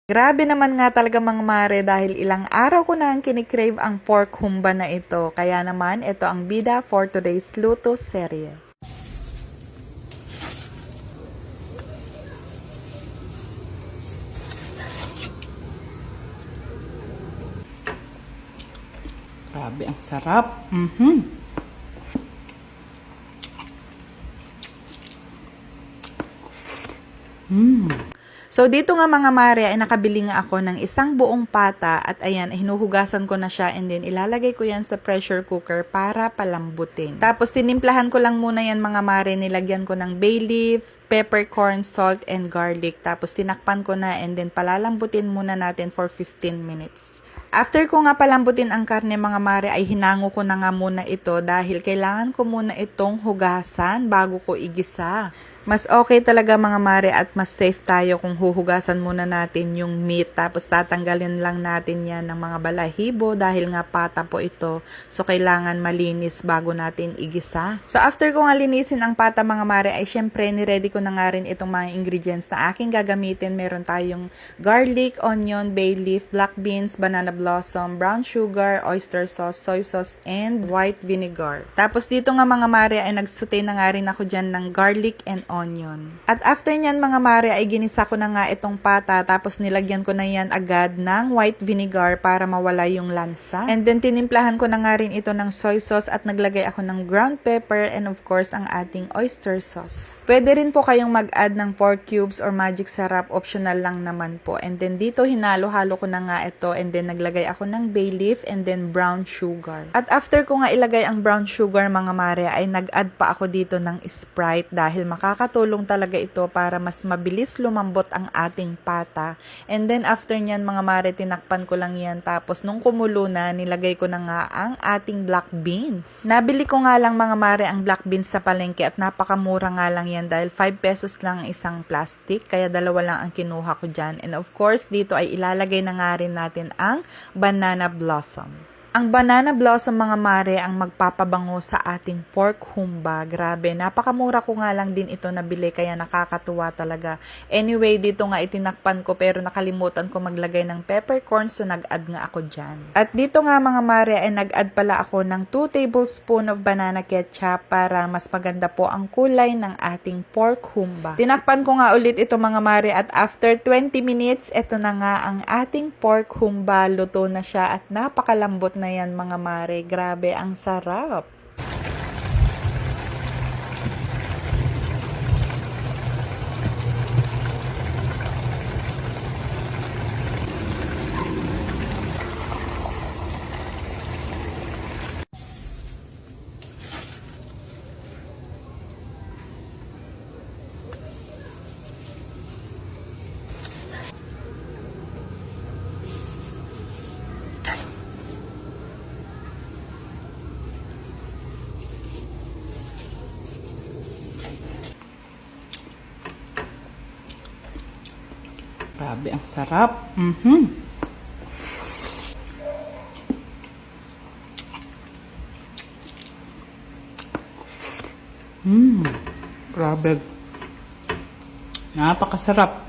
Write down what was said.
Grabe naman nga talaga mga mare dahil ilang araw ko na ang kinikrave ang pork humba na ito. Kaya naman, ito ang bida for today's luto serye. Grabe, ang sarap. So, dito nga mga mare ay nakabili nga ako ng isang buong pata at ayan, hinuhugasan ko na siya and then ilalagay ko yan sa pressure cooker para palambutin. Tapos, tinimplahan ko lang muna yan mga mare, nilagyan ko ng bay leaf, peppercorn, salt, and garlic. Tapos, tinakpan ko na and then palalambutin muna natin for 15 minutes. After ko nga palambutin ang karne mga mare ay hinango ko na nga muna ito dahil kailangan ko muna itong hugasan bago ko igisa. Mas okay talaga mga mare at mas safe tayo kung huhugasan muna natin yung meat tapos tatanggalin lang natin yan ng mga balahibo dahil nga pata po ito. So kailangan malinis bago natin igisa. So after ko nga linisin ang pata mga mare ay syempre ni-ready ko na nga rin itong mga ingredients na aking gagamitin. Meron tayong garlic, onion, bay leaf, black beans, banana blossom, brown sugar, oyster sauce, soy sauce, and white vinegar. Tapos dito nga mga mare ay nagsaute na nga rin ako dyan ng garlic and onion. At after nyan mga mare ay ginisa ko na nga itong pata tapos nilagyan ko na yan agad ng white vinegar para mawala yung lansa. And then tinimplahan ko na nga rin ito ng soy sauce at naglagay ako ng ground pepper and of course ang ating oyster sauce. Pwede rin po kayong mag-add ng pork cubes or magic sarap, optional lang naman po. And then dito hinalo-halo ko na nga ito and then naglagay ako ng bay leaf and then brown sugar. At after ko nga ilagay ang brown sugar mga mare ay nag-add pa ako dito ng Sprite dahil makakatulong talaga ito para mas mabilis lumambot ang ating pata. And then after nyan mga mare, tinakpan ko lang yan. Tapos nung kumulo na, nilagay ko na nga ang ating black beans. Nabili ko nga lang mga mare ang black beans sa palengke at napakamura nga lang yan dahil 5 pesos lang isang plastic. Kaya dalawa lang ang kinuha ko dyan. And of course, dito ay ilalagay na nga rin natin ang banana blossom. Ang banana blossom mga mare ang magpapabango sa ating pork humba. Grabe, napakamura ko nga lang din ito nabili kaya nakakatuwa talaga. Anyway, dito nga itinakpan ko pero nakalimutan ko maglagay ng peppercorn so nag-add nga ako dyan. At dito nga mga mare ay nag-add pala ako ng 2 tablespoon of banana ketchup para mas maganda po ang kulay ng ating pork humba. Tinakpan ko nga ulit ito mga mare at after 20 minutes, ito na nga ang ating pork humba. Luto na siya at napakalambot na yan mga mare. Grabe, ang sarap. Grabe, ang sarap. Grabe. Napakasarap.